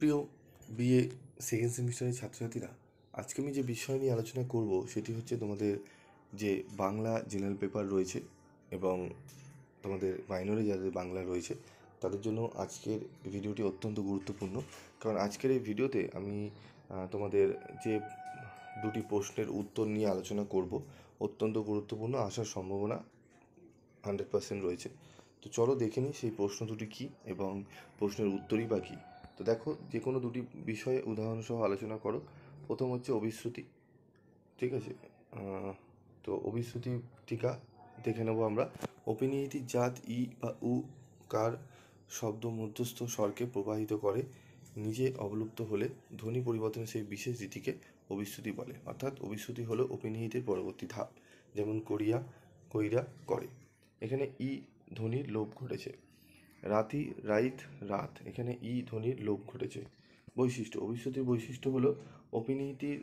প্রিয় BA second সেমিস্টারের ছাত্রছাত্রীরা, আজকে আমি যে বিষয় নিয়ে আলোচনা করব সেটি হচ্ছে তোমাদের যে বাংলা জেনারেল পেপার রয়েছে এবং তোমাদের মাইনরে যাদের বাংলা রয়েছে তাদের জন্য আজকের ভিডিওটি অত্যন্ত গুরুত্বপূর্ণ। কারণ আজকের এই ভিডিওতে আমি তোমাদের যে দুটি প্রশ্নের উত্তর নিয়ে আলোচনা করব, অত্যন্ত গুরুত্বপূর্ণ, আসার সম্ভাবনা 100% রয়েছে। তো চলো দেখে নিই সেই প্রশ্ন দুটি কী এবং প্রশ্নের উত্তরই বা কী। তো দেখো, যে কোনো দুটি বিষয়ে উদাহরণসহ আলোচনা করো। প্রথম হচ্ছে অভিশ্রুতি, ঠিক আছে। তো অভিশ্রুতি টিকা দেখে নেবো আমরা। অপিনিহিতি জাত ই বা উ কার শব্দ মধ্যস্থ স্বরকে প্রবাহিত করে, নিজে অবলুপ্ত হলে ধ্বনি পরিবর্তনের সেই বিশেষ রীতিকে অভিশ্রুতি বলে। অর্থাৎ অভিশ্রুতি হলো অপিনিহিতের পরবর্তী ধাপ, যেমন করিয়া, কইরা, করে। এখানে ই ধ্বনির লোপ ঘটেছে। রাতি, রাইত, রাত, এখানে ই ধ্বনির লোপ ঘটেছে। বৈশিষ্ট্য, অভিশ্রুতির বৈশিষ্ট্য হলো অপিনিহিতির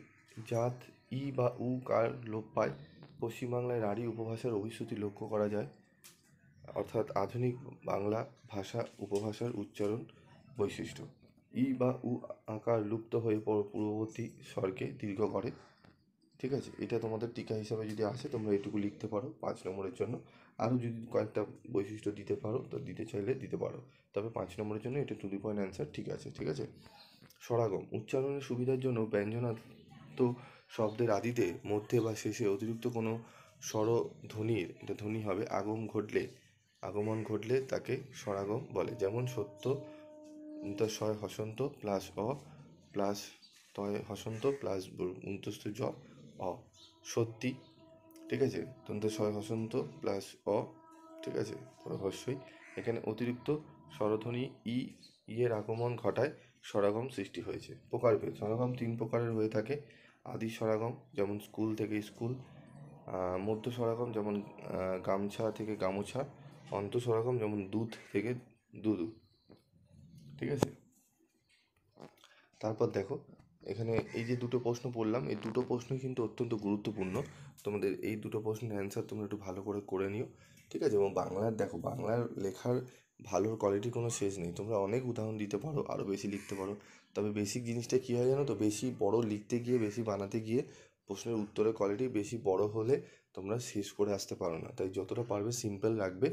জাত ই বা উ কার লোপ পায়। পশ্চিমবাংলায় রাঢ়ী উপভাষার অভিশ্রুতি লক্ষ্য করা যায়। অর্থাৎ আধুনিক বাংলা ভাষা উপভাষার উচ্চারণ বৈশিষ্ট্য। ই বা উ আকার লুপ্ত হয়ে পূর্ববর্তী স্বরকে দীর্ঘ করে। ঠিক আছে, এটা তোমাদের টিকা হিসাবে যদি আসে তোমরা এটুকু লিখতে পারো 5 নম্বরের জন্য। আরও যদি কয়েকটা বৈশিষ্ট্য দিতে পারো তো দিতে চাইলে দিতে পারো, তবে 5 নম্বরের জন্য এটা টু দি পয়েন্ট অ্যান্সার ঠিক আছে। ঠিক আছে। স্বরাগম, উচ্চারণের সুবিধার জন্য ব্যঞ্জনাত্ম শব্দের আদিতে, মধ্যে বা শেষে অতিরিক্ত কোনো স্বরধ্বনির, এটা ধ্বনি হবে, আগমন ঘটলে তাকে স্বরাগম বলে। যেমন সত্য, শয় হসন্ত প্লাস অ প্লাস তয় হসন্ত প্লাস অন্তস্থ জ অ, সত্যি। ঠিক আছে, শয় হসন্ত প্লাস অ, ঠিক আছে, তবে হস্যই। এখানে অতিরিক্ত স্বরধ্বনি ইয়ের আগমন ঘটায় স্বরাগম সৃষ্টি হয়েছে। প্রকারভেদ, স্বরাগম 3 প্রকারের হয়ে থাকে। আদি স্বরাগম, যেমন স্কুল থেকে স্কুল। মধ্য স্বরাগম, যেমন গামছা থেকে গামুছা। অন্ত স্বরাগম, যেমন দুধ থেকে দুধু। ঠিক আছে। তারপর দেখো, এখানে এই যে দুটো প্রশ্ন পড়লাম, এই দুটো প্রশ্নই কিন্তু অত্যন্ত গুরুত্বপূর্ণ। তোমাদের এই দুটো প্রশ্নের অ্যান্সার তোমরা একটু ভালো করে নিও। ঠিক আছে। এবং বাংলার দেখো, বাংলার লেখার ভালোর কোয়ালিটি কোনো শেষ নেই। তোমরা অনেক উদাহরণ দিতে পারো, আরও বেশি লিখতে পারো, তবে বেসিক জিনিসটা কী হয় জানো তো, বেশি বড় লিখতে গিয়ে, বেশি বানাতে গিয়ে প্রশ্নের উত্তরের কোয়ালিটি বেশি বড় হলে তোমরা শেষ করে আসতে পারো না। তাই যতটা পারবে সিম্পল রাখবে।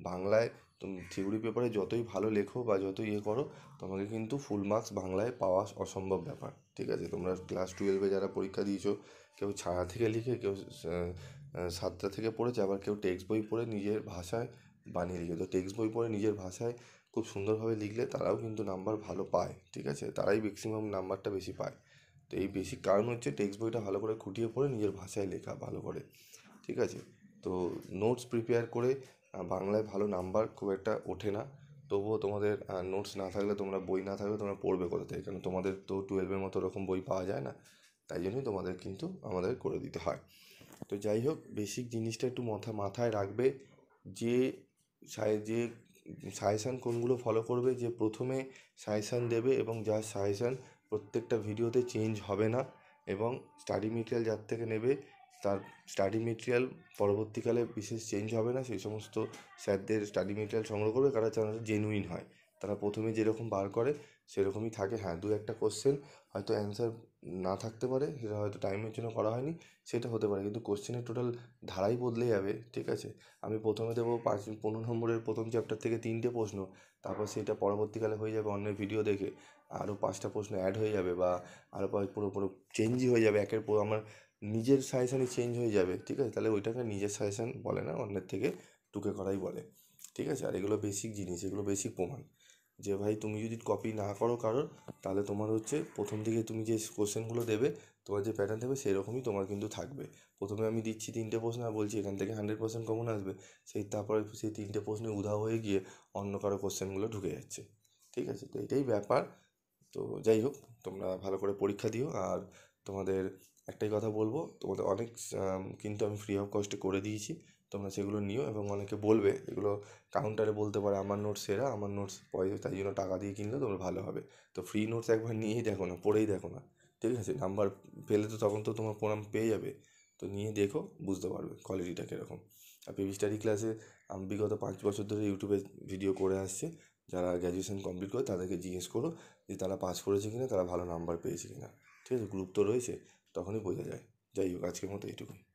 বাংলায় তুমি থিওরি পেপারে যতই ভালো লেখো বা যতই করো, তোমাকে কিন্তু ফুল মার্কস বাংলায় পাওয়া অসম্ভব ব্যাপার। ঠিক আছে। তোমরা ক্লাস 12-এ যারা পরীক্ষা দিয়েছো, কেউ ছায়া থেকে লিখে, কেউ সাতটা থেকে পড়েছে, আবার কেউ টেক্সট বই পড়ে নিজের ভাষায় বানিয়ে লিখে। তো টেক্সট বই পড়ে নিজের ভাষায় খুব সুন্দরভাবে লিখলে তারাও কিন্তু নাম্বার ভালো পায়। ঠিক আছে, তারাই ম্যাক্সিমাম নাম্বারটা বেশি পায়। তো এই বেসিক কারণ হচ্ছে টেক্সট বইটা ভালো করে খুঁটিয়ে পড়ে নিজের ভাষায় লেখা ভালো করে। ঠিক আছে। তো নোটস প্রিপেয়ার করে বাংলায় ভালো নাম্বার খুব একটা ওঠে না। তবুও তোমাদের নোটস না থাকলে, তোমরা বই না থাকলে তোমরা পড়বে কোথা থেকে? কারণ তোমাদের তো 12-এর মতো ওরকম বই পাওয়া যায় না। তাই জন্যই তোমাদের কিন্তু আমাদের করে দিতে হয়। তো যাই হোক, বেসিক জিনিসটা একটু মাথায় রাখবে যে যে সাজেশান কোনগুলো ফলো করবে, যে প্রথমে সাজেশান দেবে এবং যার সাজেশান প্রত্যেকটা ভিডিওতে চেঞ্জ হবে না, এবং স্টাডি মেটেরিয়াল যার থেকে নেবে তার স্টাডি মেটেরিয়াল পরবর্তীকালে বিশেষ চেঞ্জ হবে না। সেই সমস্ত স্যারদের স্টাডি মেটেরিয়াল সংগ্রহ করবে যারা জেনুইন হয়। তারা প্রথমে যেরকম বার করে সেরকমই থাকে। হ্যাঁ, 2-একটা কোশ্চেন হয়তো অ্যান্সার না থাকতে পারে, সেটা হয়তো টাইমের জন্য করা হয়নি, সেটা হতে পারে, কিন্তু কোশ্চেনের টোটাল ধারাই বদলে যাবে। ঠিক আছে। আমি প্রথমে দেবো 15 নম্বরের প্রথম চ্যাপ্টার থেকে 3টে প্রশ্ন, তারপর সেটা পরবর্তীকালে হয়ে যাবে অন্যের ভিডিও দেখে আরও 5টা প্রশ্ন অ্যাড হয়ে যাবে, বা আরও পুরো চেঞ্জই হয়ে যাবে, একের পর আমার নিজের সাজেশানই চেঞ্জ হয়ে যাবে। ঠিক আছে, তাহলে ওইটাকে নিজের সাজেশান বলে না, অন্যের থেকে টুকে করাই বলে। ঠিক আছে। আর এগুলো বেসিক জিনিস, এগুলো বেসিক প্রমাণ যে ভাই তুমি যদি কপি না করো কারোর, তাহলে তোমার হচ্ছে প্রথম দিকে তুমি যে কোশ্চেনগুলো দেবে, তোমার যে প্যাটার্ন দেবে সেরকমই তোমার কিন্তু থাকবে। প্রথমে আমি দিচ্ছি 3টে প্রশ্ন আর বলছি এখান থেকে 100% কমন আসবে, তারপরে সেই 3টে প্রশ্নে উধাও হয়ে গিয়ে অন্য কারো কোশ্চেনগুলো ঢুকে যাচ্ছে। ঠিক আছে। তো এটাই ব্যাপার। তো যাই হোক, তোমরা ভালো করে পরীক্ষা দিও। আর তোমাদের একটাই কথা বলবো, তোমাদের অনেক কিন্তু আমি ফ্রি অফ কস্টে করে দিয়েছি, তোমরা সেগুলো নিও। এবং অনেকে বলবে, এগুলো কাউন্টারে বলতে পারে আমার নোটস সেরা, আমার নোটস পয়সা, তাই জন্য টাকা দিয়ে কিনলে তোমার ভালো হবে। তো ফ্রি নোটস একবার নিয়েই দেখো না, পড়েই দেখো না। ঠিক আছে। নাম্বার পেলে তো তখন তো তোমার প্রণাম পেয়ে যাবে। তো নিয়ে দেখো, বুঝতে পারবে কোয়ালিটিটা কীরকম। আর পিভি স্টাডি ক্লাসে আমি বিগত 5 বছর ধরে ইউটিউবে ভিডিও করে আসছে, যারা গ্র্যাজুয়েশন কমপ্লিট করে তাদেরকে জিজ্ঞেস করো যে তারা পাস করেছে কিনা, তারা ভালো নাম্বার পেয়েছে কিনা। ঠিক আছে, গ্রুপ তো রয়েছে, তখনই বোঝা যায়। যাই হোক, আজকের মতো এইটুকুই।